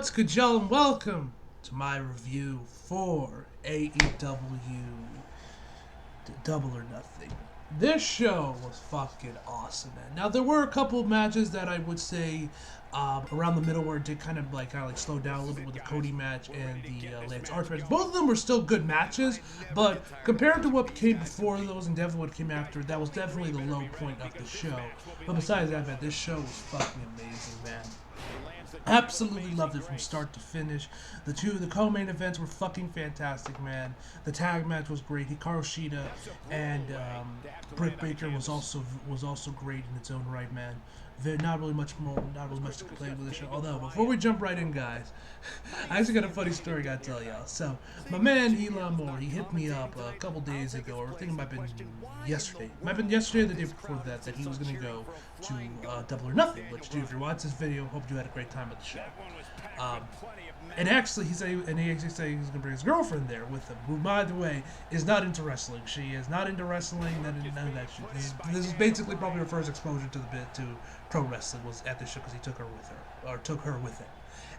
What's good, y'all, and welcome to my review for AEW Double or Nothing. This show was fucking awesome, man. Now, there were a couple of matches that I would say around the middle where it did kind of like slow down a little bit with the Cody match and the Lance Archer match. Both of them were still good matches, but compared to what came before those and definitely what came after, that was definitely the low point of the show. But besides that, man, this show was fucking amazing, man. Absolutely loved it from start to finish. The co-main events were fucking fantastic, man. The tag match was great. Hikaru Shida and Britt Baker was also great in its own right, man. Not really much to complain with the show. Although, before we jump right in, guys, I actually got a funny story I gotta tell y'all. So, my man Elon Moore, he hit me up a couple days ago, or I think it might have been yesterday. It might have been yesterday or the day before that he was gonna go to Double or Nothing. Which, dude, if you're watching this video, hope you had a great time at the show. And actually, he said he was gonna bring his girlfriend there with him, who, by the way, is not into wrestling. She is not into wrestling. None of that shit. This is basically probably her first exposure to pro wrestling was at this show because he took her with him.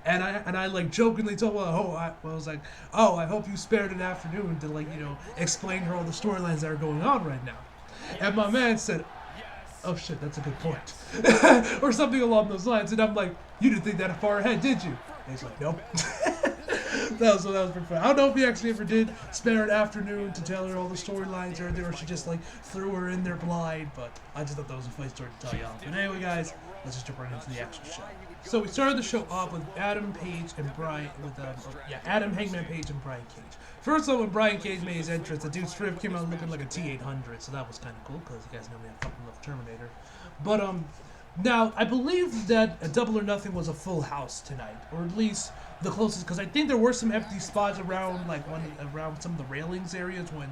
And I like jokingly told her, I was like, I hope you spared an afternoon to explain her all the storylines that are going on right now. And my man said, oh shit, that's a good point. Or something along those lines. And I'm like, you didn't think that far ahead, did you? And he's like, nope. that was pretty fun. I don't know if he actually ever did spare an afternoon to tell her all the storylines or she just threw her in there blind, but I just thought that was a funny story to tell y'all. But anyway, guys, let's just jump right into the actual show. So we started the show off with Adam Hangman Page and Brian Cage. First of all, when Brian Cage made his entrance, the dude's strip came out looking like a T-800, so that was kind of cool, because you guys know me, I fucking love Terminator. But, now, I believe that a Double or Nothing was a full house tonight, or at least the closest, because I think there were some empty spots around, around some of the railings areas when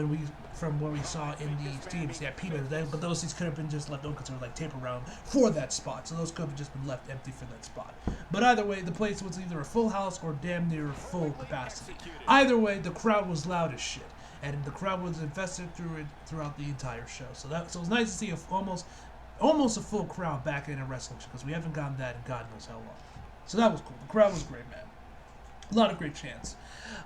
we saw in the teams, yeah, people, but those seats could have been just left open because they were taped around for that spot, so those could have just been left empty for that spot. But either way, the place was either a full house or damn near full capacity. Either way, the crowd was loud as shit, and the crowd was invested throughout the entire show. So it was nice to see almost a full crowd back in a wrestling show, because we haven't gotten that in God knows how long. So that was cool. The crowd was great, man. A lot of great chants.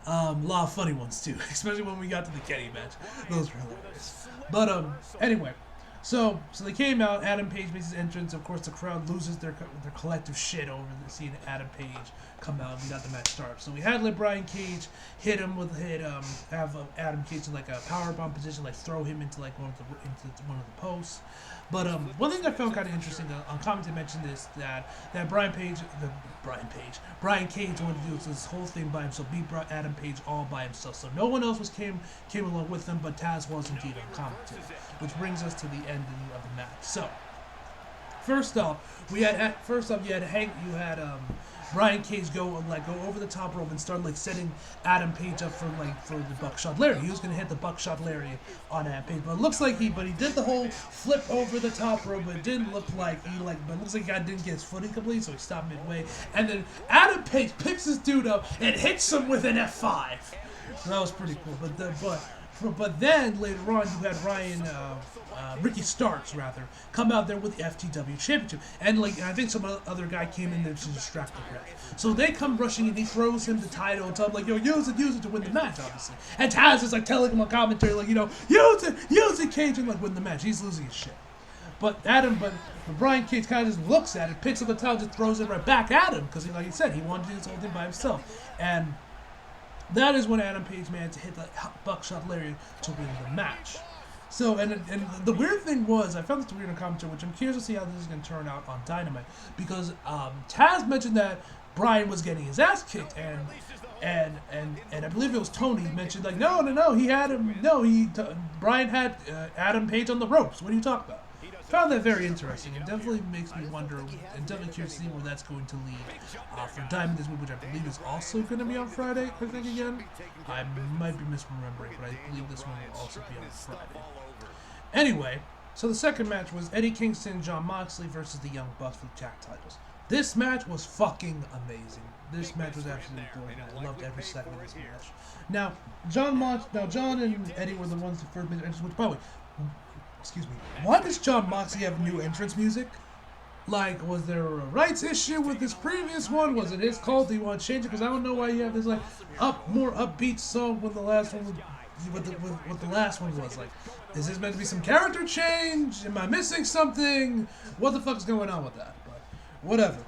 A lot of funny ones, too. Especially when we got to the Kenny match. Those were hilarious. But, anyway. So they came out. Adam Page makes his entrance. Of course, the crowd loses their collective shit over seeing Adam Page come out. And we got the match started. So we had Brian Cage have Adam Cage in a powerbomb position, throw him into one of the posts. But one thing I found kind of interesting on commentary mentioned this that Brian Cage wanted to do this whole thing by himself, beat Adam Page all by himself. So no one else came along with him, but Taz was indeed on commentary, which brings us to the ending of the match. So first off, you had Brian Cage go over the top rope and start setting Adam Page up for the buckshot lariat. He was gonna hit the buckshot lariat on Adam Page, but it looks like he did the whole flip over the top rope, but it didn't look like but it looks like the guy didn't get his footing complete, so he stopped midway. And then Adam Page picks this dude up and hits him with an F5. So that was pretty cool. But then later on, you had Ricky Starks come out there with the FTW Championship, and I think some other guy came in there to distract the ref. So they come rushing and he throws him the title and tell him yo, use it to win the match, obviously. And Taz is telling him on commentary use it, Cage, and win the match. He's losing his shit. But Brian Cage kind of just looks at it, picks up the title, just throws it right back at him because, like he said, he wanted to do this whole thing by himself. And that is when Adam Page managed to hit the buckshot lariat to win the match. So, and the weird thing was, I found this weird in commentary, which I'm curious to see how this is going to turn out on Dynamite, because Taz mentioned that Brian was getting his ass kicked, and I believe it was Tony mentioned Brian had Adam Page on the ropes. What are you talking about? Found that very interesting. It definitely makes me wonder, and definitely curious to see where that's going to lead for Diamond this week, which I believe is also going to be on Friday, I think, again. I might be misremembering, but I believe this one will also be on Friday. Anyway, so the second match was Eddie Kingston and Jon Moxley versus the Young Bucks for the tag titles. This match was fucking amazing. This match was absolutely brilliant. I loved every second of this match. Now, Jon and Eddie were the ones that first made their entrance, which, by the way, excuse me, why does Jon Moxley have new entrance music? Like, was there a rights issue with this previous one? Was it his call? Do you want to change it? Because I don't know why you have this like more upbeat song when the last one was, what the last one was. Like, is this meant to be some character change? Am I missing something? What the fuck's going on with that? But whatever.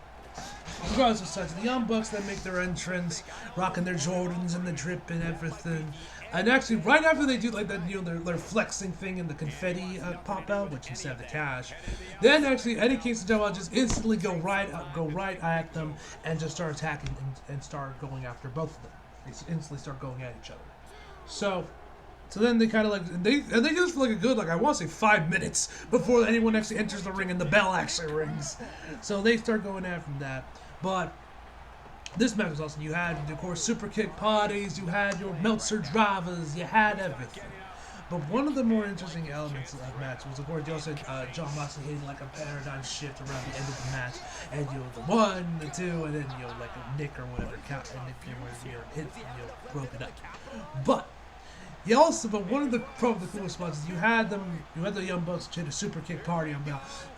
Regardless of such, the Young Bucks then make their entrance, rocking their Jordans and the drip and everything. And actually, right after they do like that, their flexing thing and the confetti pop out, which instead of the cash, then actually Eddie Kingston and John just instantly go right at them and just start attacking and start going after both of them. They instantly start going at each other. So then they kind of like they do this for like a good I want to say 5 minutes before anyone actually enters the ring and the bell actually rings. So they start going after that, but. This match was awesome. You had, of course, super kick parties, you had your Meltzer drivers, you had everything. But one of the more interesting elements of that match was, of course, you also had John Moxley hitting like a paradigm shift around the end of the match. And, the 1, the 2, and then, like a Nick or whatever, count, and Nick, broke it up. But one of the coolest spots is you had the Young Bucks hit a super kick party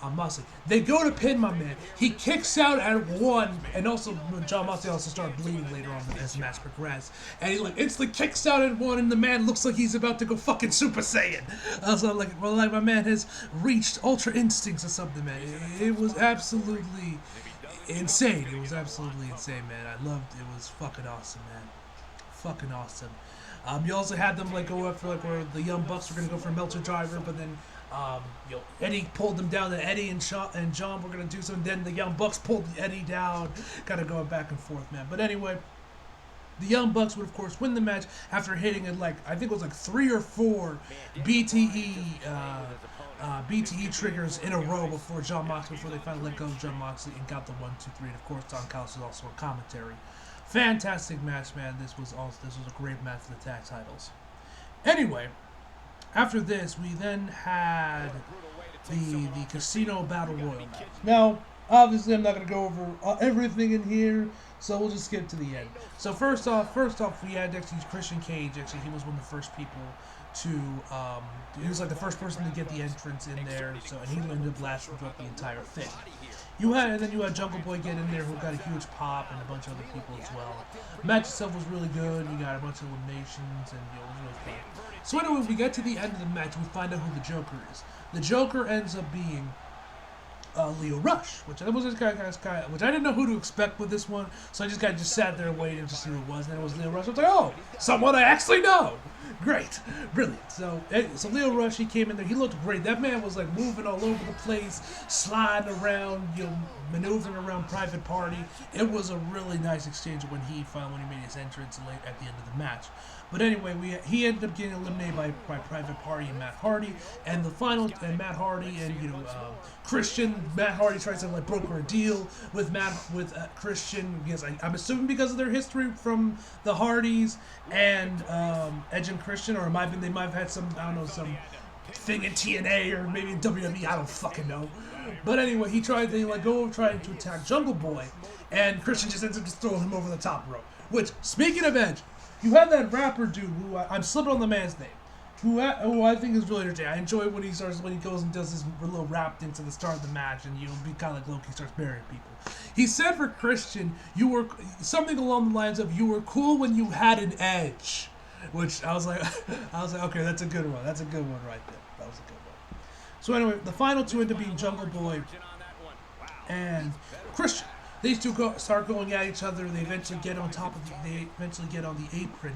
on Moxley. They go to pin my man. He kicks out at 1, and also John Moxley also started bleeding later on as the match progressed. And he instantly kicks out at 1, and the man looks like he's about to go fucking Super Saiyan. So my man has reached Ultra Instincts or something, man. It was absolutely insane. It was absolutely insane, man. I loved it. It was fucking awesome, man. Fucking awesome. You also had them go up for where the Young Bucks were gonna go for a Meltzer driver, but then Eddie pulled them down. And Eddie and John were gonna do something. Then the Young Bucks pulled Eddie down, kind of going back and forth, man. But anyway, the Young Bucks would of course win the match after hitting it I think it was 3 or 4 BTE triggers in a row before they finally let go of John Moxley and got the 1, 2, 3. And of course, Don Callis was also a commentary. Fantastic match, man. This was a great match for the tag titles. Anyway, after this, we then had the Casino Battle Royal match. Now, obviously, I'm not going to go over everything in here, so we'll just skip to the end. So first off, we had actually Christian Cage. Actually, he was one of the first people to he was the first person to get the entrance in there. So and he ended up lasting throughout the entire thing. You had Jungle Boy get in there, who got a huge pop, and a bunch of other people as well. The match itself was really good. You got a bunch of eliminations, and it was really fun. So anyway, when we get to the end of the match, we find out who the Joker is. The Joker ends up being Leo Rush, which I didn't know who to expect with this one, so I just sat there waiting to see who it was, and then it was Leo Rush. I was like, oh, someone I actually know. Great, brilliant. So Leo Rush, he came in there. He looked great. That man was moving all over the place, sliding around, maneuvering around Private Party. It was a really nice exchange when he made his entrance late at the end of the match. But anyway, he ended up getting eliminated by Private Party and Matt Hardy. And the final, Matt Hardy and Christian. Matt Hardy tries to broker a deal with Christian because I'm assuming because of their history from the Hardys and Edge and Christian, or they might have had some thing in TNA or maybe in WWE. I don't fucking know. But anyway, he tried to attack Jungle Boy, and Christian just ends up just throwing him over the top rope. Which, speaking of Edge, you have that rapper dude who I'm slipping on the man's name, who I think is really entertaining. I enjoy when he goes and does his little rap into the start of the match, and you'll be kind of Loki starts burying people. He said for Christian, you were something along the lines of you were cool when you had an edge, which I was like, okay, that's a good one. That's a good one right there. That was a good one. So anyway, the final two end up being Jungle Boy and Christian. These two start going at each other. They eventually get on the apron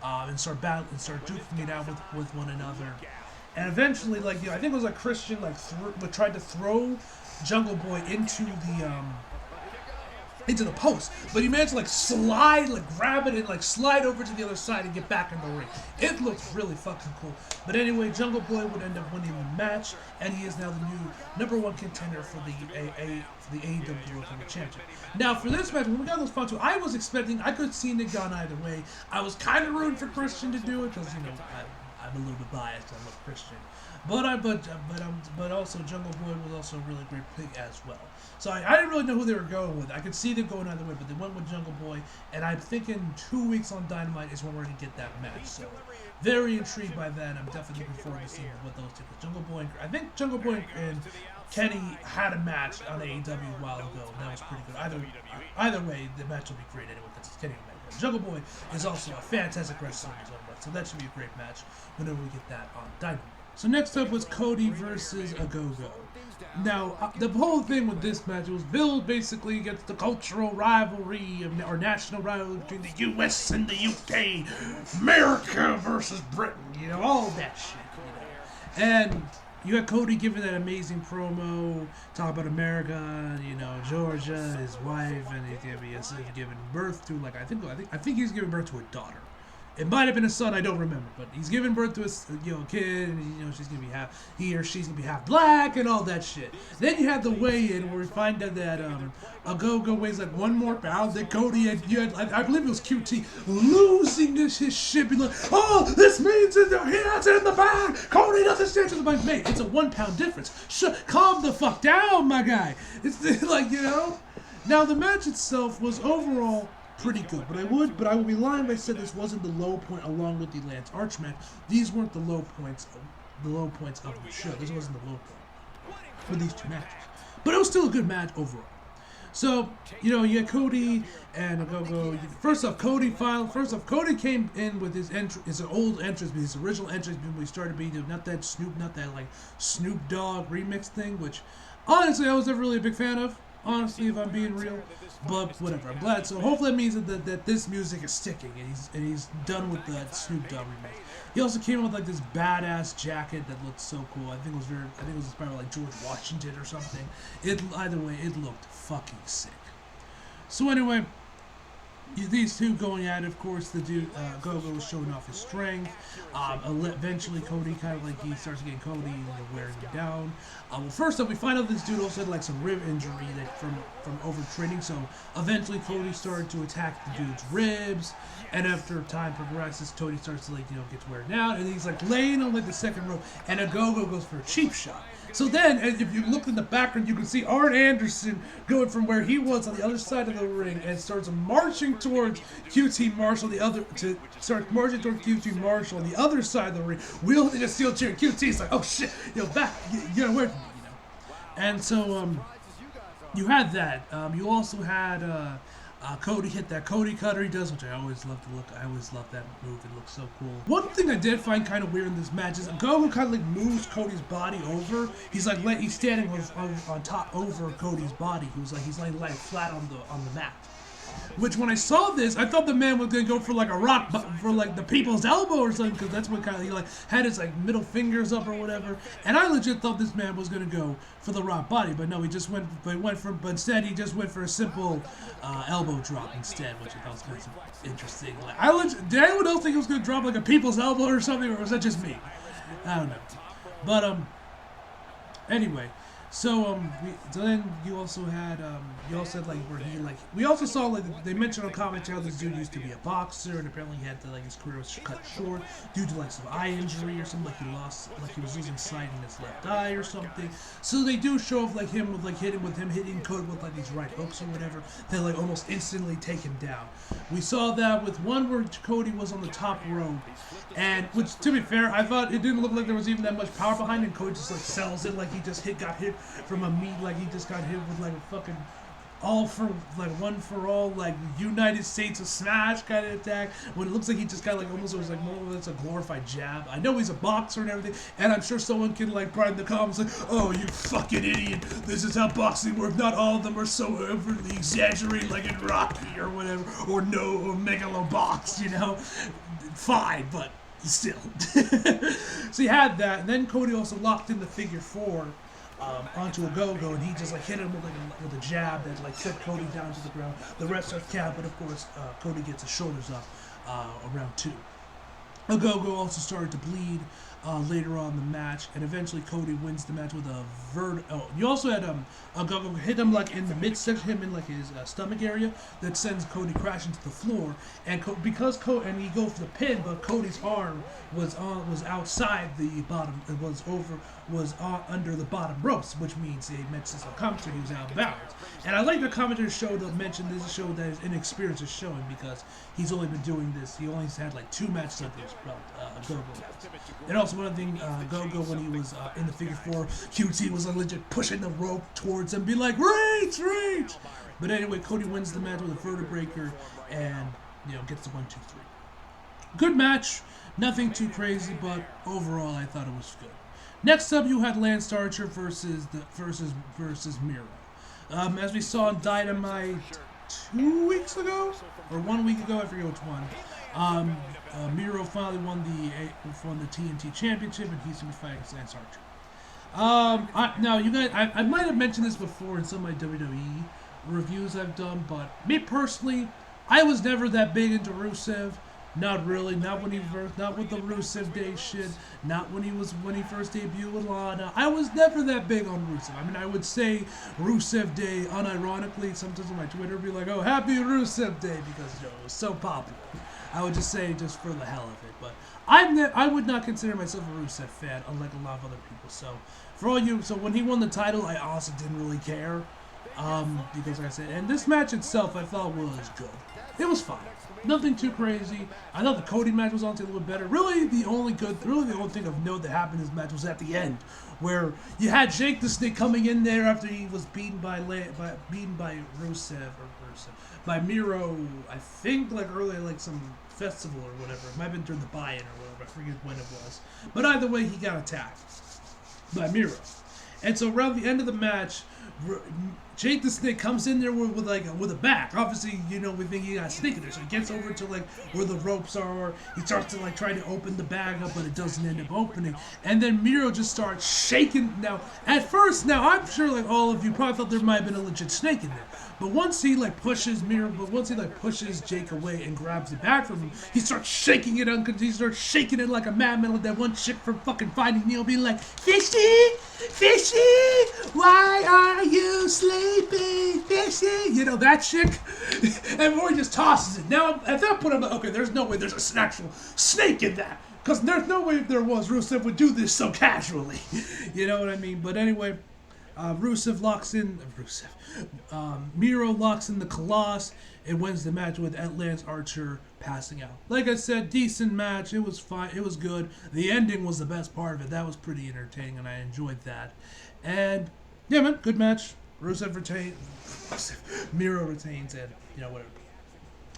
and start battling and start duking it out with one another. And eventually, I think it was Christian tried to throw Jungle Boy into the post, but he managed to slide, grab it and slide over to the other side and get back in the ring. It looked really fucking cool. But anyway, Jungle Boy would end up winning the match, and he is now the new #1 contender for the AEW World Heavyweight Championship. Now for this match, when we got those fun two, I was expecting, I could see it gone either way. I was kind of rooting for Christian to do it because I'm a little bit biased. I love Christian. But also Jungle Boy was also a really great pick as well. So I didn't really know who they were going with. I could see them going either way, but they went with Jungle Boy, and I'm thinking 2 weeks on Dynamite is when we're going to get that match. So very intrigued by that. I'm definitely looking forward to seeing what those two. Jungle Boy, I think Jungle Boy and Kenny had a match on AEW a while ago, and that was pretty good. Either way, the match will be great anyway, because it's Kenny Omega. Jungle Boy is also a fantastic wrestler in his own right, so that should be a great match whenever we get that on Dynamite. So next up was Cody versus Ogogo. Now, the whole thing with this match was built basically against the cultural rivalry or national rivalry between the U.S. and the U.K., America versus Britain, all that shit, And you had Cody giving that amazing promo, talk about America, Georgia, his wife, and he's giving birth to I think he's giving birth to a daughter. It might have been a son, I don't remember, but he's giving birth to a kid, and she's gonna be he or she's gonna be half black and all that shit. Then you had the weigh-in where we find out that Ogogo weighs like 1 more pound than Cody, and I believe it was QT losing his shit, being like, oh, this means he has it in the bag. Cody doesn't stand to the bag, mate. It's a 1 pound difference. Calm the fuck down, my guy. It's like Now the match itself was overall pretty good, but I would be lying if I said this wasn't the low point along with the Lance Arch match. These weren't the low points of the show. This wasn't the low point for these 2 matches, but it was still a good match overall. So you had Cody and Ogogo. First off, Cody came in with his old entrance, his original entrance when we started being not that Snoop Dogg remix thing, which honestly I was never really a big fan of. Honestly, if I'm being real, but whatever. I'm glad. So hopefully that means that this music is sticking, and he's done with that Snoop Dogg remix. He also came up with this badass jacket that looked so cool. I think it was inspired by George Washington or something. Either way, it looked fucking sick. So anyway, these 2 going at it, of course, the dude, Gogo was showing off his strength. Eventually, Cody he starts getting Cody wearing him down. Well, first up, we find out this dude also had some rib injury from overtraining. So eventually, Cody started to attack the dude's ribs. And after time progresses, Cody starts to gets wearing out, and he's laying on the second rope, and Ogogo goes for a cheap shot. So then, if you look in the background, you can see Arn Anderson going from where he was on the other side of the ring and starts marching towards QT Marshall, the other side of the ring, wielding a steel chair. QT's like, oh shit, back, get away from me, And so, you had that. You also had Cody hit that Cody cutter he does, which I always love to look. I always love that move. It looks so cool. One thing I did find kind of weird in this match is Gogo kind of moves Cody's body over. He's he's standing on top over Cody's body. He's laying flat on the mat. Which when I saw this, I thought the man was gonna go for a rock, for the people's elbow or something, because that's what he had his middle fingers up or whatever. And I legit thought this man was gonna go for the rock body, but no, but instead he just went for a simple elbow drop instead, which I thought was kind of interesting. Did anyone else think he was gonna drop a people's elbow or something, or was that just me? I don't know. But anyway. So then you also had where we also saw they mentioned on commentary how this dude used to be a boxer, and apparently he had his career was cut short due to some eye injury or something, he was losing sight in his left eye or something. So they do show off him hitting Cody with these right hooks or whatever that almost instantly take him down. We saw that with one where Cody was on the top rope, and which to be fair, I thought it didn't look like there was even that much power behind it, and Cody just sells it he just got hit from a meat, he just got hit with a fucking one for all United States of Smash kind of attack, when it looks like he just got almost it was more or less a glorified jab. I know he's a boxer and everything, and I'm sure someone can probably in the comments oh, you fucking idiot, this is how boxing works, not all of them are so overly exaggerated in Rocky or whatever, or Megalobox, fine, but still. So you had that, and then Cody also locked in the figure 4 onto Ogogo, and he just hit him with a jab that sent Cody down to the ground. The rest are count, but of course Cody gets his shoulders up around 2. Ogogo also started to bleed later on in the match, and eventually Cody wins the match with a you also had Ogogo hit him in the midsection, him in his stomach area, that sends Cody crashing to the floor. And and he goes for the pin, but Cody's arm was outside the bottom. It was under the bottom ropes, which means they mentioned some commentary he was out of bounds. And I like the commentator mention this show that his inexperience is showing, because he's only been doing this. He only had 2 matches under his belt. Ogogo. And also one other thing, Go-Go, when he was in the figure four, QT was like legit pushing the rope towards him, be like, reach, reach! But anyway, Cody wins the match with a vertebraker and, gets the 1, 2, 3. Good match, nothing too crazy, but overall I thought it was good. Next up, you had Lance Archer versus Miro. As we saw on Dynamite 2 weeks ago, or 1 week ago, I forget which one. Miro finally won the TNT Championship, and he's going to be fighting Lance Archer. Now, you guys, I might have mentioned this before in some of my WWE reviews I've done, but me personally, I was never that big into Rusev. Not really. Not with the Rusev Day shit. Not when he first debuted with Lana. I was never that big on Rusev. I mean, I would say Rusev Day unironically. Sometimes on my Twitter, be like, "Oh, Happy Rusev Day," because it was so popular. I would just say just for the hell of it. But I would not consider myself a Rusev fan, unlike a lot of other people. So for all you, when he won the title, I also didn't really care. Because like I said, and this match itself, I thought was good. It was fine. Nothing too crazy. I thought the Cody match was honestly a little bit better. Really, the only thing of note that happened in this match was at the end, where you had Jake the Snake coming in there after he was beaten by Miro. I think like earlier, like some festival or whatever. It might have been during the buy-in or whatever. I forget when it was. But either way, he got attacked by Miro. And so around the end of the match, Jake the Snake comes in there with a back. Obviously, we think he got a snake in there. So he gets over to where the ropes are. He starts to try to open the bag up, but it doesn't end up opening. And then Miro just starts shaking. Now, at first, I'm sure all of you probably thought there might have been a legit snake in there. But once he pushes Jake away and grabs the bag from him, he starts shaking it. He starts shaking it like a madman, like that one chick from fucking Finding Nemo, being like, "Fishy, Fishy, why are you sleeping, Fishy?" That chick. And Roy just tosses it. Now at that point, I'm like, okay, there's no way there's an actual snake in that, because there's no way if there was, Rusev would do this so casually. You know what I mean? But anyway. Miro locks in the Colossus and wins the match with Lance Archer passing out. Like I said, decent match. It was fine. It was good. The ending was the best part of it. That was pretty entertaining, and I enjoyed that. And yeah, man, good match. Rusev retains. Miro retains, and whatever.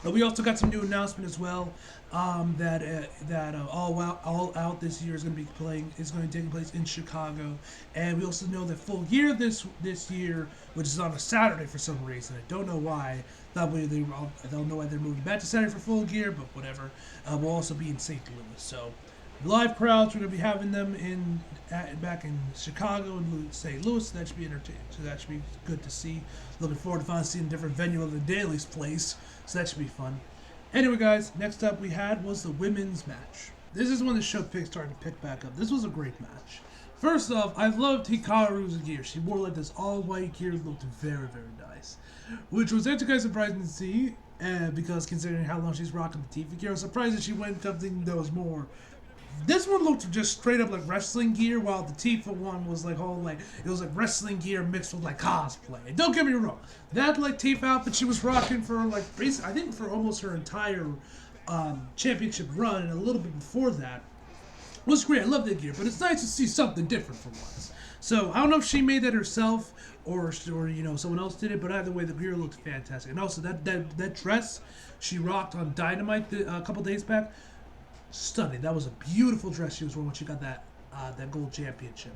But we also got some new announcement as well. That All Out this year is going to be taking place in Chicago, and we also know that Full Gear this year, which is on a Saturday for some reason. I don't know why. I don't know why they're moving back to Saturday for Full Gear, but whatever. Will also be in St. Louis. So live crowds, we're going to be having them back in Chicago and St. Louis. So that should be entertaining. So that should be good to see. Looking forward to finally seeing a different venue of the Daly's place. So that should be fun. Anyway, guys, next up was the women's match. This is when the show started to pick back up. This was a great match. First off, I loved Hikaru's gear. She wore this all-white gear, looked very, very nice. Which was actually kind of surprising to see, because considering how long she's rocking the Tifa gear, I was surprised that she went something that was more. This one looked just straight up like wrestling gear, while the Tifa one was it was like wrestling gear mixed with cosplay. And don't get me wrong, that Tifa outfit she was rocking for basically I think for almost her entire championship run, and a little bit before that was great. I love that gear, but it's nice to see something different for once. So I don't know if she made that herself or someone else did it, but either way the gear looked fantastic. And also that dress she rocked on Dynamite a couple days back. Stunning. That was a beautiful dress she was wearing when she got that gold championship,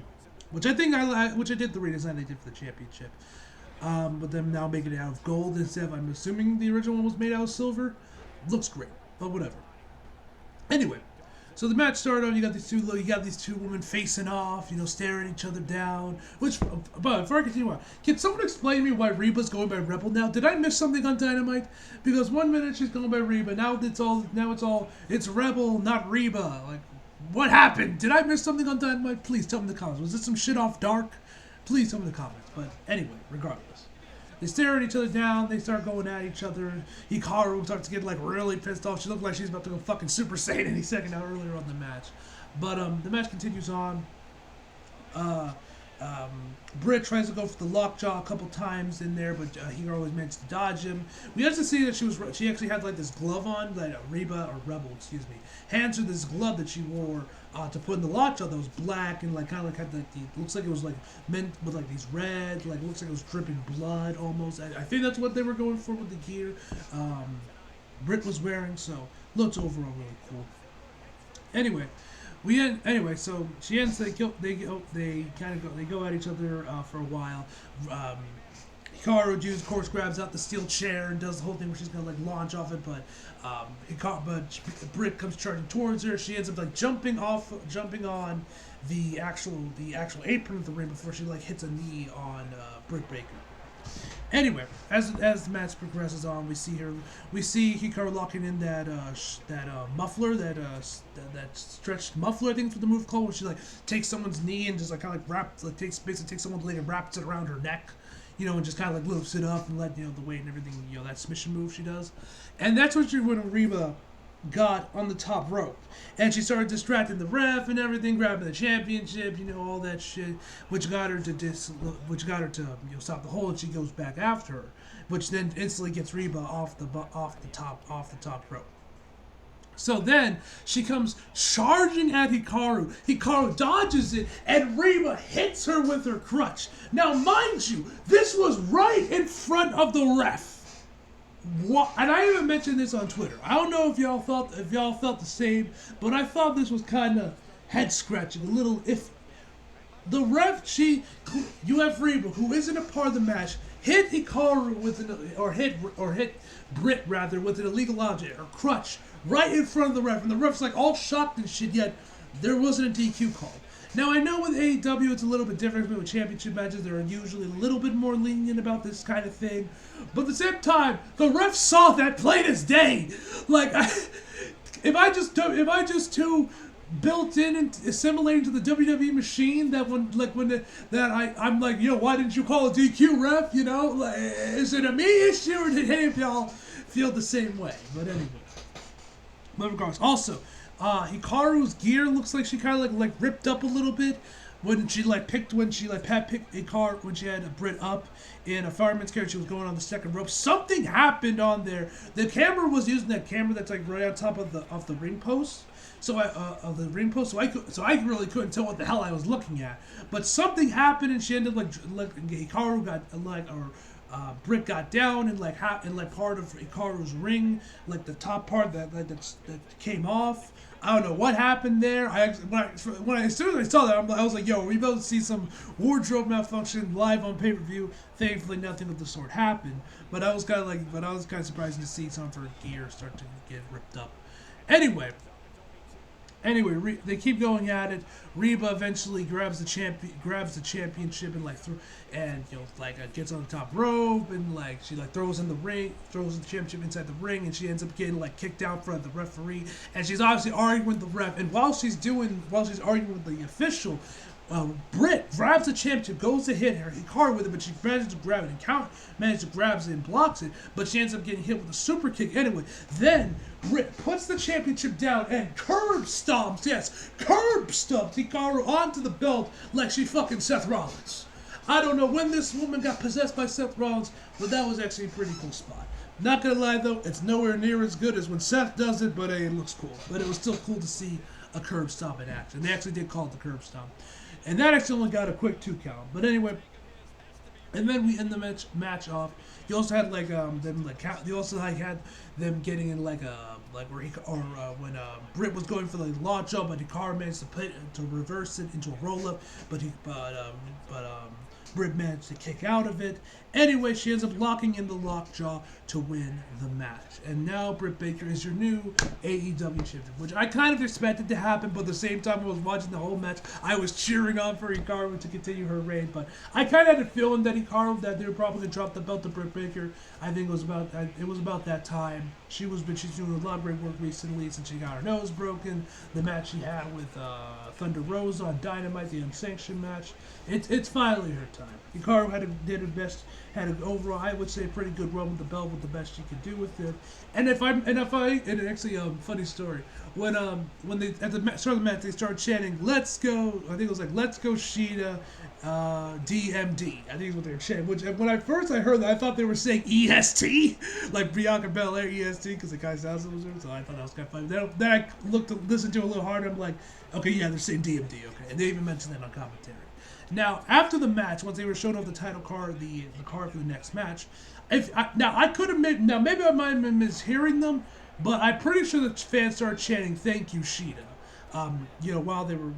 which I did the redesign they did for the championship, but them now making it out of gold instead of, I'm assuming the original one was made out of silver. Looks great, but whatever. Anyway, so the match started on. You got these two women facing off, staring each other down. But before I continue on, can someone explain to me why Reba's going by Rebel now? Did I miss something on Dynamite? Because 1 minute she's going by Reba, now it's Rebel, not Reba. What happened? Did I miss something on Dynamite? Please tell me in the comments. Was this some shit off Dark? Please tell me in the comments. But anyway, regardless. They stare at each other down. They start going at each other. Hikaru starts to get really pissed off. She looked like she's about to go fucking Super Saiyan any second now earlier on the match. But the match continues on. Britt tries to go for the lockjaw a couple times in there, but Hikaru always managed to dodge him. We also see that she actually had like this glove on, like Reba or Rebel, excuse me, hands her this glove that she wore to put in the lockjaw that was black and like kind of like had the looks like it was like meant with like these red, like looks like it was dripping blood almost. I think that's what they were going for with the gear. Britt was wearing, so looks overall really cool. Anyway, so she ends. They go at each other for a while. Hikaru, of course, grabs out the steel chair and does the whole thing where she's gonna like launch off it, but Britt comes charging towards her. She ends up like jumping on the actual apron of the ring before she like hits a knee on Britt Baker. Anyway, as the match progresses on, we see Hikaru locking in that muffler, that stretched muffler, I think is what the move called, where she like takes someone's knee and just like kind of like takes someone's leg and wraps it around her neck, and just kind of like lifts it up and let the weight and everything, that submission move she does, and that's what when Reba got on the top rope, and she started distracting the ref and everything, grabbing the championship, all that shit, which got her to stop the hold, and she goes back after her, which then instantly gets Reba off the top rope. So then she comes charging at Hikaru. Hikaru dodges it, and Reba hits her with her crutch. Now, mind you, this was right in front of the ref. What? And I even mentioned this on Twitter. I don't know if y'all felt the same, but I thought this was kind of head scratching, a little iffy. The ref, you have Reba, who isn't a part of the match, hit Hikaru hit Britt rather with an illegal object or crutch right in front of the ref, and the ref's like all shocked and shit. Yet there wasn't a DQ call. Now, I know with AEW it's a little bit different, but with championship matches they're usually a little bit more lenient about this kind of thing. But at the same time, the ref saw that plain as day. Like, if I just too built in and assimilating to the WWE machine that I'm like, why didn't you call a DQ, ref? Like, is it a me issue or did any of y'all feel the same way? But anyway, regardless. Also, Hikaru's gear looks like she kind of like ripped up a little bit when she picked Hikaru when she had Britt up in a fireman's carry. She was going on the second rope. Something happened on there. The camera was using that camera that's like right on top of the ring post. So I really couldn't tell what the hell I was looking at. But something happened and she ended Hikaru got Britt got down and part of Hikaru's ring, like the top part that came off. I don't know what happened there. As soon as I saw that, I was like, "Yo, we about to see some wardrobe malfunction live on pay-per-view." Thankfully, nothing of the sort happened. But I was kind of surprised to see some of her gear start to get ripped up. Anyway, they keep going at it. Reba eventually grabs the championship and gets on the top rope and she throws the championship inside the ring, and she ends up getting kicked out front of the referee, and she's obviously arguing with the ref. And while she's arguing with the official, Britt grabs the championship, goes to hit her Hikaru with it, but she manages to grab it and blocks it, but she ends up getting hit with a super kick anyway. Then Britt puts the championship down and curb stomps Hikaru onto the belt like she fucking Seth Rollins. I don't know when this woman got possessed by Seth Rollins, but that was actually a pretty cool spot. Not gonna lie though, it's nowhere near as good as when Seth does it, but hey, it looks cool. But it was still cool to see a curb stomp in action. They actually did call it the curb stomp. And that actually only got a quick 2 count. But anyway, and then we end the match off. You also had had them getting in when Britt was going for the launch up, but Hikaru managed to reverse it into a roll up, but Britt managed to kick out of it. Anyway, she ends up locking in the lockjaw to win the match. And now Britt Baker is your new AEW champion, which I kind of expected to happen, but at the same time I was watching the whole match, I was cheering on for Hikaru to continue her reign. But I kind of had a feeling that they were probably going to drop the belt to Britt Baker. I think it was about that time. She's doing a lot of great work recently since she got her nose broken. The match she had with Thunder Rosa on Dynamite, the unsanctioned match. It's finally her time. time. Hikaru did the best, had an overall, I would say, pretty good run with the belt, with the best she could do with it. And and actually, funny story, when they at the start of the match they started chanting, "Let's go!" I think it was like, "Let's go, Shida." DMD, I think is what they were chanting. Which when I heard that, I thought they were saying EST, like Bianca Belair EST, because the guy sounds so. So I thought that was kind of funny. Then I listened to it a little harder. I'm like, okay, yeah, they're saying DMD. Okay, and they even mentioned that on commentary. Now, after the match, once they were showing off the title card, the card for the next match, I could have maybe I might have been mishearing them, but I'm pretty sure the fans started chanting "Thank you, Shida." While they were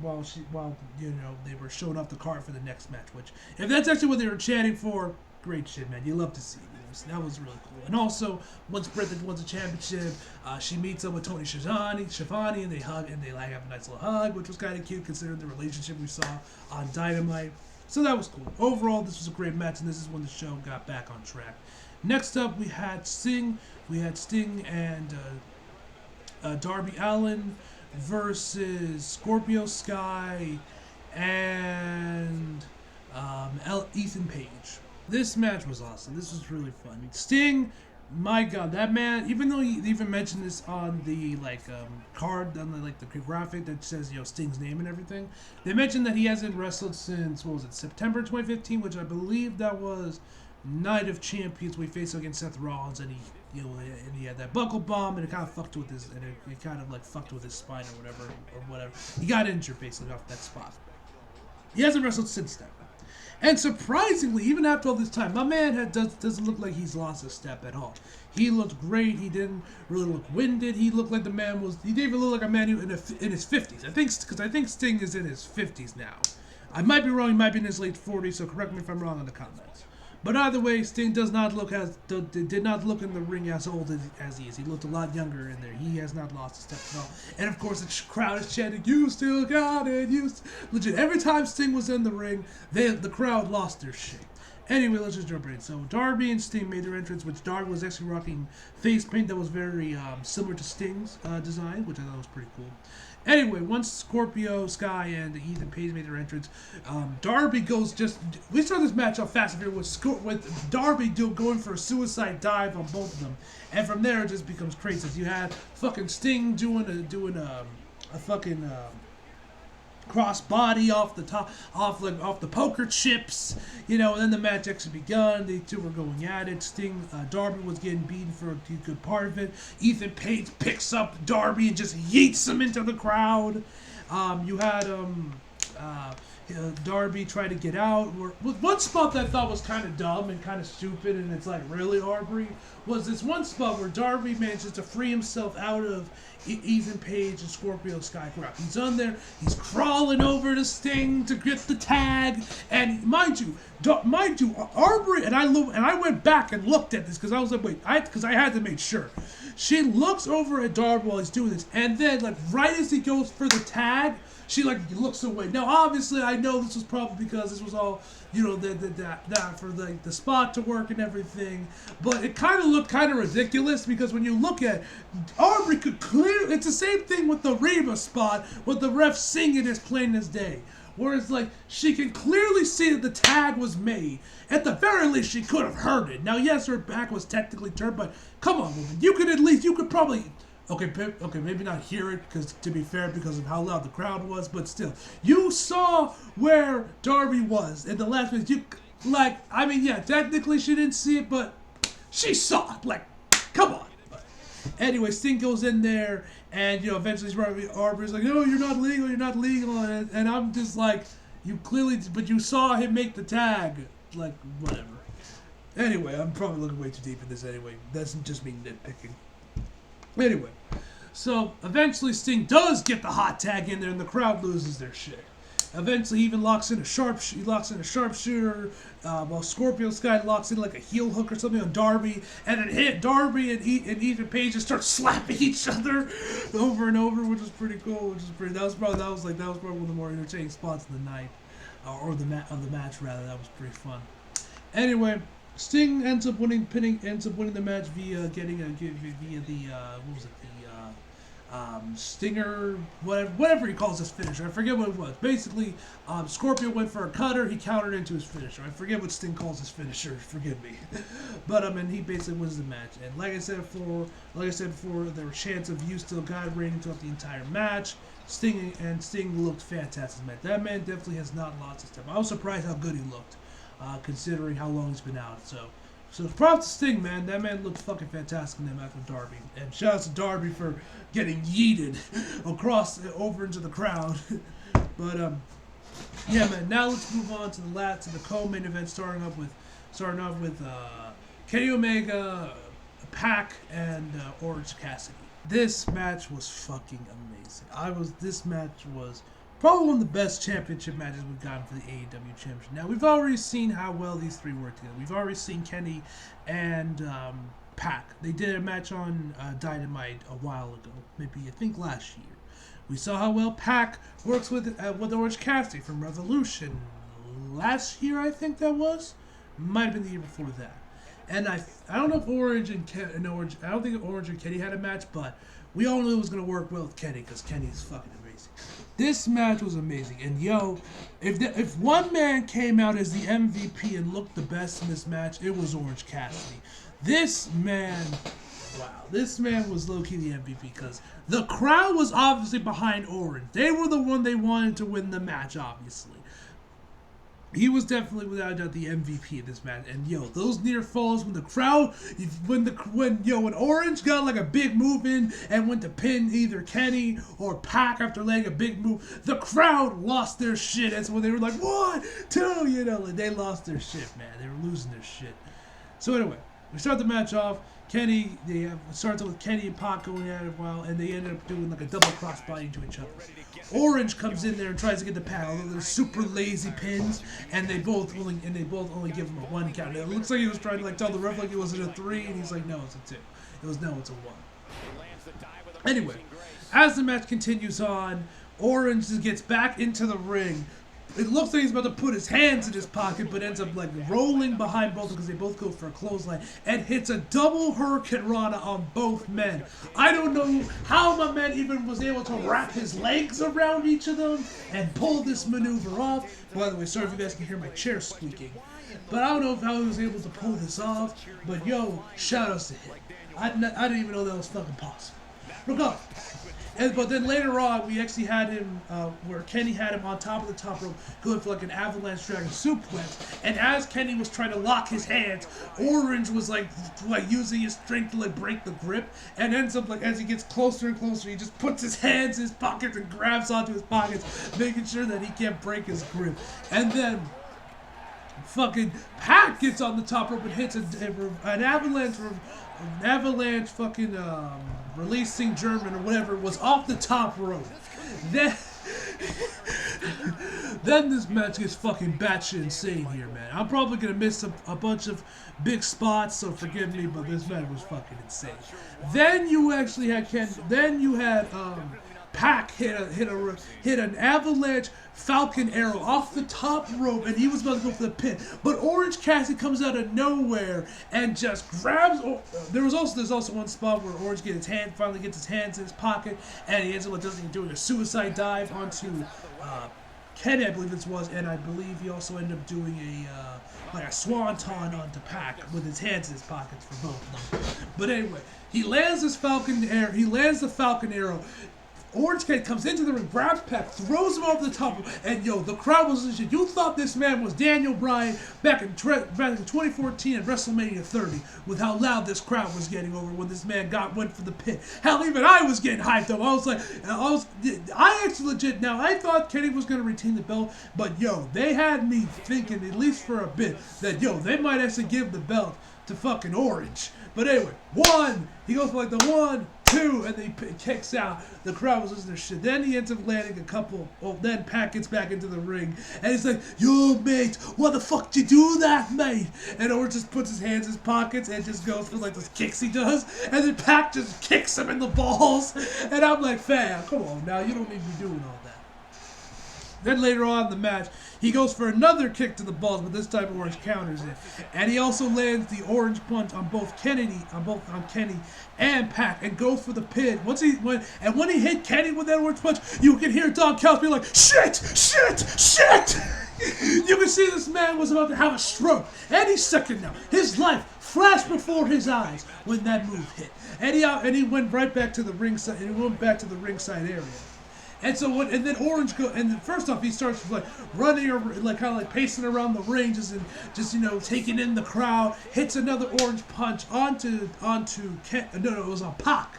showing off the card for the next match. Which, if that's actually what they were chanting for, great shit, man. You love to see it. So that was really cool. And also, once Britt wins the championship, she meets up with Tony Schiavone, and they hug, and they like have a nice little hug, which was kind of cute considering the relationship we saw on Dynamite. So that was cool. Overall, this was a great match, and this is when the show got back on track. Next up, we had Sting. We had Sting and Darby Allin versus Scorpio Sky and Ethan Page. This match was awesome. This was really fun. Sting, my God, that man. Even though he even mentioned this on the card, on the graphic that says Sting's name and everything, they mentioned that he hasn't wrestled since September 2015, which I believe that was Night of Champions. We faced against Seth Rollins, and he had that buckle bomb, and it kind of fucked with his, fucked with his spine or whatever. He got injured basically off that spot. He hasn't wrestled since then. And surprisingly, even after all this time, my man doesn't look like he's lost a step at all. He looked great. He didn't really look winded. He looked like the man was. He didn't even look like a man in his 50s. I think Sting is in his 50s now. I might be wrong. He might be in his late 40s. So correct me if I'm wrong in the comments. But either way, Sting did not look in the ring as old as he is. He looked a lot younger in there. He has not lost a step at all. And of course, the crowd is chanting, "You still got it, legit." Every time Sting was in the ring, the crowd lost their shit. Anyway, let's just jump right in. So Darby and Sting made their entrance, which Darby was actually rocking face paint that was very similar to Sting's design, which I thought was pretty cool. Anyway, once Scorpio Sky and Ethan Page made their entrance, Darby goes we start this match off fast and furious with Darby going for a suicide dive on both of them, and from there it just becomes crazy. You had fucking Sting doing a fucking cross body off the poker chips, and then the match actually begun. The two were going at it. Darby was getting beaten for a good part of it. Ethan Page picks up Darby and just yeets him into the crowd. You had Darby try to get out. One spot that I thought was kind of dumb and kind of stupid, and it's like, really, Aubrey, was this one spot where Darby manages to free himself out of Ethan Page and Scorpio Sky crowd. He's on there, he's crawling over to Sting to get the tag, and mind you, Aubrey, and I went back and looked at this because I was like, because I had to make sure. She looks over at Darby while he's doing this, and then right as he goes for the tag, she looks away. Now, obviously, I know this was probably because this was all that for the spot to work and everything. But it kind of looked kind of ridiculous because when you look at Aubrey could clearly, it's the same thing with the Reba spot with the ref singing as plain as day. Whereas, she can clearly see that the tag was made. At the very least, she could have heard it. Now, yes, her back was technically turned, but come on, woman. You could probably. Okay, maybe not hear it, because to be fair, because of how loud the crowd was, but still. You saw where Darby was in the last minute. Technically she didn't see it, but she saw it. Come on. Anyway, Sting goes in there, and, eventually Aubrey's like, "No, you're not legal, and I'm just like, you clearly, but you saw him make the tag. Whatever. Anyway, I'm probably looking way too deep in this anyway. That's just me nitpicking. Anyway, so eventually Sting does get the hot tag in there, and the crowd loses their shit. Eventually, he even locks in a sharpshooter, while Scorpio Sky locks in a heel hook or something on Darby, and then hit Darby and Ethan Page and start slapping each other over and over, which was pretty cool. That was probably one of the more entertaining spots of the night, of the match rather. That was pretty fun. Anyway, Sting ends up winning the match via getting Stinger, whatever he calls his finisher. I forget what it was. Basically, Scorpio went for a cutter. He countered into his finisher. I forget what Sting calls his finisher. Forgive me. But and he basically wins the match. And like I said before, there were chants of "You Still Got It" raining throughout the entire match. Sting looked fantastic, man. That man definitely has not lost his temper. I was surprised how good he looked, considering how long he's been out. So props to Sting, man. That man looked fucking fantastic in that match with Darby. And shout out to Darby for getting yeeted over into the crowd. But yeah, man. Now let's move on to the co-main event, starting off with Kenny Omega, Pac, and Orange Cassidy. This match was fucking amazing. This match was probably one of the best championship matches we've gotten for the AEW Championship. Now, we've already seen how well these three work together. We've already seen Kenny and Pac. They did a match on Dynamite a while ago, maybe I think last year. We saw how well Pac works with Orange Cassidy from Revolution last year, I think that was. Might have been the year before that. And I don't know if Orange and I don't think Orange and Kenny had a match, but we all knew it was going to work well with Kenny because Kenny is fucking amazing. This match was amazing. And yo, if one man came out as the MVP and looked the best in this match, it was Orange Cassidy. This man was low-key the MVP because the crowd was obviously behind Orange. They were the one they wanted to win the match, obviously. He was definitely, without a doubt, the MVP of this match. And yo, those near falls when the crowd, when Orange got like a big move in and went to pin either Kenny or Pac after laying a big move, the crowd lost their shit. That's when they were like, 1, 2, they lost their shit, man. They were losing their shit. So anyway, we start the match off. It starts with Kenny and Pac going at it a while, and they ended up doing like a double crossbody to each other. Orange comes in there and tries to get the Pac, although they're super lazy pins, and they both only give him a 1 count. It looks like he was trying to like tell the ref like it wasn't a 3, and he's like, no, it's a 2. It's a 1. Anyway, as the match continues on, Orange gets back into the ring. It looks like he's about to put his hands in his pocket, but ends up like rolling behind both because they both go for a clothesline and hits a double Hurricane Rana on both men. I don't know how my man even was able to wrap his legs around each of them and pull this maneuver off. By the way, sorry if you guys can hear my chair squeaking, but I don't know how he was able to pull this off. But yo, shout outs to him. I didn't even know that was fucking possible. Regardless. But then later on, we actually had him where Kenny had him on top of the top rope going for like an avalanche dragon suplex. And as Kenny was trying to lock his hands, Orange was like using his strength to like break the grip, and ends up like as he gets closer and closer, he just puts his hands in his pockets and grabs onto his pockets, making sure that he can't break his grip. And then fucking Pac gets on the top rope and hits an avalanche fucking releasing German or whatever was off the top rope. Then this match gets fucking batshit insane here, man. I'm probably gonna miss a bunch of big spots, so forgive me, but this match was fucking insane. Then you actually had Pac hit an avalanche Falcon Arrow off the top rope, and he was about to go for the pin. But Orange Cassidy comes out of nowhere and just grabs. There's also one spot where Orange finally gets his hands in his pocket, and he ends up doing a suicide dive onto Kenny, I believe this was, and I believe he also ended up doing a swanton onto Pac with his hands in his pockets for both of them. But anyway, he lands the Falcon Arrow. Orange Cassidy comes into the ring, grabs Pac, throws him over the top, and yo, the crowd was legit. You thought this man was Daniel Bryan back in 2014 at WrestleMania 30 with how loud this crowd was getting over when this man went for the pin. Hell, even I was getting hyped up. I actually legit, now I thought Kenny was going to retain the belt, but yo, they had me thinking, at least for a bit, that yo, they might actually give the belt to fucking Orange. But anyway, he goes for like the 1, 2, and then he kicks out. The crowd was losing their shit. Then he ends up landing a couple. Then Pac gets back into the ring, and he's like, yo, mate, why the fuck did you do that, mate? And Orange just puts his hands in his pockets and just goes for like those kicks he does, and then Pac just kicks him in the balls. And I'm like, fam, come on now, you don't need to be doing all that. Then later on in the match, he goes for another kick to the balls, but this time Orange counters it. And he also lands the orange punch on both Kenny and Pac, and goes for the pin. When he hit Kenny with that orange punch, you can hear Don Callis be like, shit, shit, shit! You can see this man was about to have a stroke. Any second now, his life flashed before his eyes when that move hit. And he went right back to the ringside. And he went back to the ringside area. And so then Orange first off he starts like running or like kind of like pacing around the ring, just taking in the crowd. Hits another orange punch onto it was on Pac,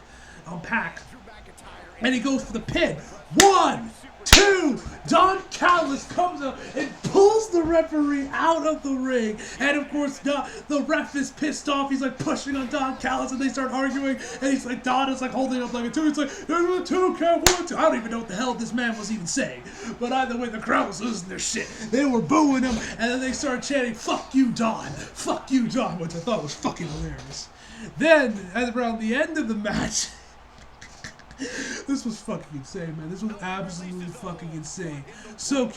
and he goes for the pin. 1, 2, Don Callis comes up and pulls the referee out of the ring. And of course, the ref is pissed off. He's like pushing on Don Callis, and they start arguing. And he's like, Don is like holding up like a 2. He's like, there's a 2 count, 1, 2. I don't even know what the hell this man was even saying. But either way, the crowd was losing their shit. They were booing him, and then they started chanting, fuck you, Don. Fuck you, Don, which I thought was fucking hilarious. Then, around the end of the match, this was fucking insane, man. This was absolutely fucking insane. So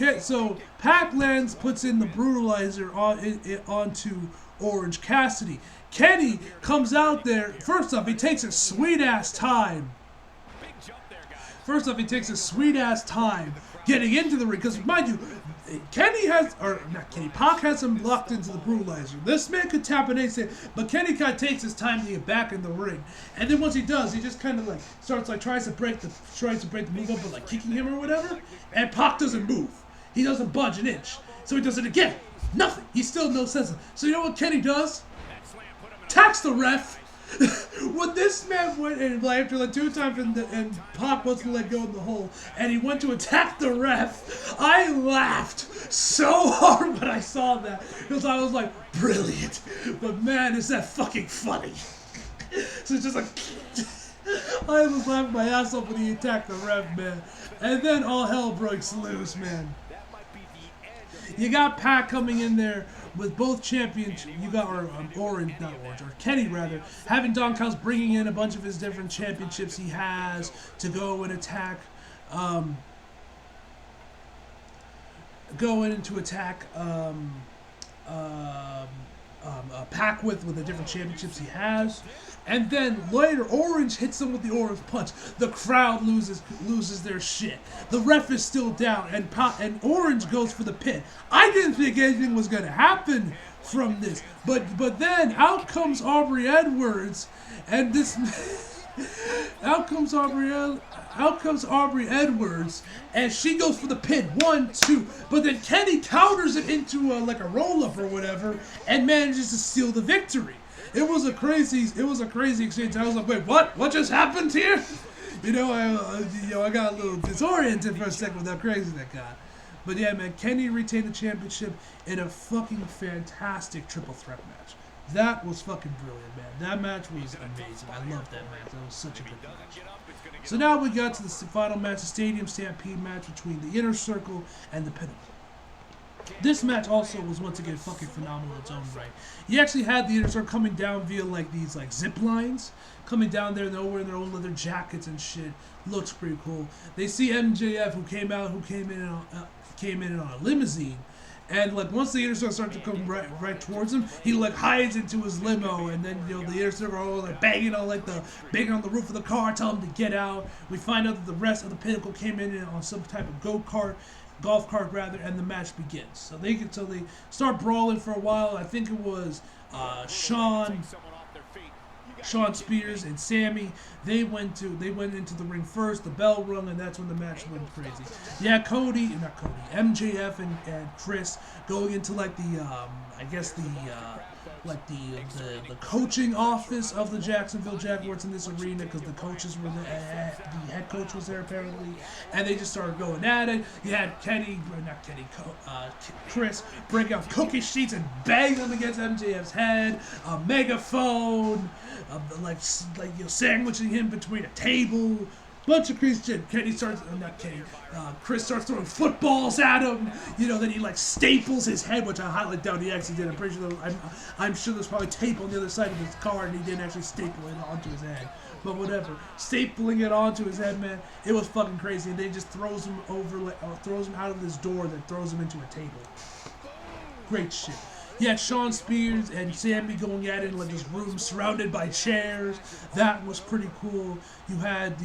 Pac puts in the brutalizer onto Orange Cassidy. Kenny comes out there. First off, he takes a sweet ass time. Getting into the ring, because mind you, Pac has him locked into the brutalizer. This man could tap an ace in, but Kenny kind of takes his time to get back in the ring. And then once he does, he just kind of like starts like tries to break the move up, but like kicking him or whatever. And Pac doesn't move. He doesn't budge an inch. So he does it again. Nothing. He's still no sense. So you know what Kenny does? Attacks the ref. When this man went and after like 2 times and Pac wasn't let go in the hole, and he went to attack the ref, I laughed so hard when I saw that, because I was like, brilliant. But man, is that fucking funny. So it's just like I was laughing my ass off when he attacked the ref, man. And then all hell breaks loose, man. You got Pac coming in there with both champions. You got Kenny rather, having Don Callis bringing in a bunch of his different championships he has to go and attack, Pac with the different championships he has. And then later, Orange hits him with the orange punch. The crowd loses their shit. The ref is still down, and Orange goes for the pin. I didn't think anything was gonna happen from this, but then out comes Aubrey Edwards, and out comes Aubrey Edwards, and she goes for the pin. 1, 2, but then Kenny counters it into like a roll up or whatever, and manages to steal the victory. It was a crazy exchange. I was like, wait, what? What just happened here? I got a little disoriented for a second with how crazy that got. But yeah, man, Kenny retained the championship in a fucking fantastic triple threat match. That was fucking brilliant, man. That match was amazing. I loved that match. That was such a good match. So now we got to the final match, the Stadium Stampede match between the Inner Circle and the Pentagon. This match also was once again fucking phenomenal in its own right. You actually had the Inner Circle coming down via like these like zip lines, coming down there and they're wearing their own leather jackets and shit. Looks pretty cool. They see MJF who came in on a limousine, and like once the Inner Circle started to come right towards him, he like hides into his limo, and then the Inner Circle are all like banging on the roof of the car, telling him to get out. We find out that the rest of the Pinnacle came in on some type of golf cart rather, and the match begins. So they start brawling for a while. I think it was Sean Spears and Sammy. They went into the ring first. The bell rung, and that's when the match went crazy. Yeah, MJF and Chris going into like the the coaching office of the Jacksonville Jaguars in this arena, because the coaches were the head coach was there apparently, and they just started going at it. You had Chris break out cookie sheets and bang them against MJF's head, a megaphone, sandwiching him between a table. Bunch of crazy shit. Kenny starts, not Kenny, Chris starts throwing footballs at him. You know, then he like staples his head, which I highlight down. He actually did. I'm pretty sure. I'm sure there's probably tape on the other side of his car, and he didn't actually staple it onto his head. But whatever, stapling it onto his head, man, it was fucking crazy. And then he just throws him over, throws him out of this door that throws him into a table. Great shit. You had Shawn Spears and Sammy going at it in like this room surrounded by chairs. That was pretty cool. You had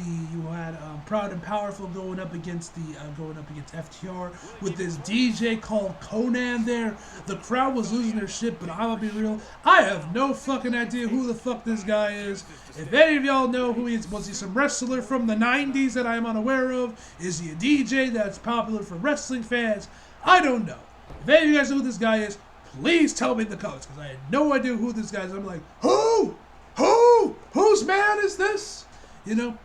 Proud and Powerful going up against FTR with this DJ called Conan there. The crowd was losing their shit, but I'm gonna be real, I have no fucking idea who the fuck this guy is. If any of y'all know who he is, was he some wrestler from the 90s that I'm unaware of? Is he a DJ that's popular for wrestling fans? I don't know. If any of you guys know who this guy is, please tell me in the comments, because I had no idea who this guy is. I'm like, who? Whose man is this? You know?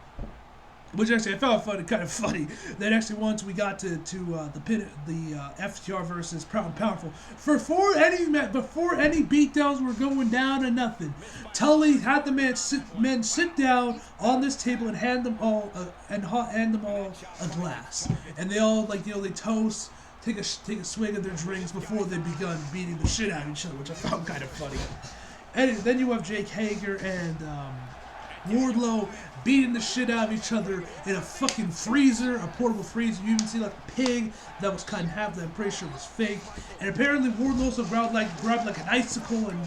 Which actually I found kind of funny. That actually once we got to the FTR versus Proud and Powerful, before any beatdowns were going down or nothing, Tully had the men sit down on this table and hand them all a glass, and they all they toast. Take a swig of their drinks before they begun beating the shit out of each other, which I found kind of funny. And then you have Jake Hager and Wardlow beating the shit out of each other in a fucking freezer, a portable freezer. You even see like a pig that was cut in half that I'm pretty sure was fake. And apparently Wardlow also grabbed like an icicle, and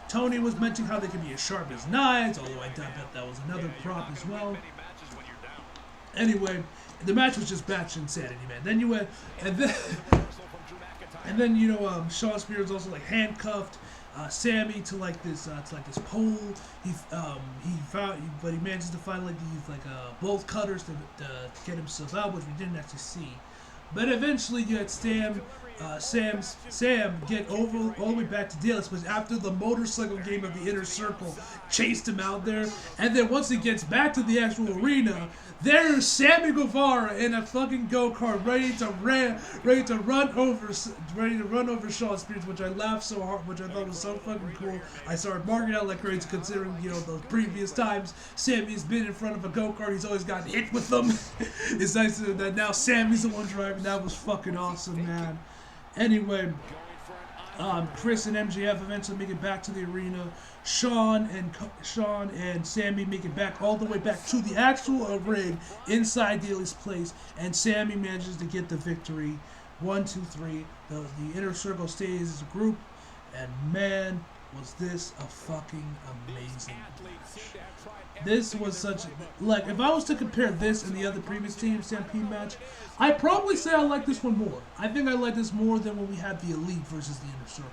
Tony was mentioning how they can be as sharp as knives, although I doubt that was another prop as well. Anyway, the match was just batch insanity, man. Then you went, and then Shawn Spears also like handcuffed Sammy to like this pole. But he manages to find like these bolt cutters to get himself out, which we didn't actually see. But eventually you had Sam get all the way back to Dallas, was after the motorcycle game of the Inner Circle chased him out there, and then once he gets back to the actual arena, there's Sammy Guevara in a fucking go-kart ready to run over Shawn Spears, which I laughed so hard, which I thought was so fucking cool. I started marking out like crazy, considering those previous times Sammy's been in front of a go-kart, he's always gotten hit with them. It's nice that now Sammy's the one driving. That was fucking awesome, man. Anyway, Chris and MJF eventually make it back to the arena. Shawn and Sammy make it back all the way back to the actual ring inside Daly's place, and Sammy manages to get the victory. 1, 2, 3. The Inner Circle stays as a group, and man, was this a fucking amazing match. This was such if I was to compare this and the other previous Team Stampede match, I'd probably say I like this one more. I think I like this more than when we had the Elite versus the Inner Circle.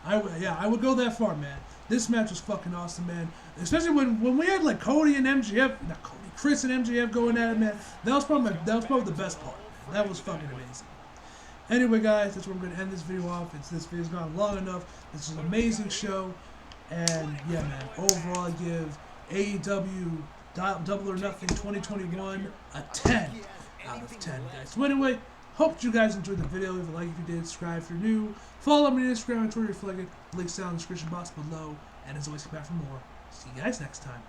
I would go that far, man. This match was fucking awesome, man. Especially when we had like Chris and MJF going at it, man. That was probably the best part. That was fucking amazing. Anyway, guys, that's where I'm going to end this video off. This video's gone long enough. This is an amazing show. And, yeah, man, overall, I give AEW Double or Nothing 2021 a 10 out of 10, guys. So, anyway, hope you guys enjoyed the video. Leave a like if you did. Subscribe if you're new. Follow me on Instagram and Twitter if you like it. Links down in the description box below. And, as always, come back for more. See you guys next time.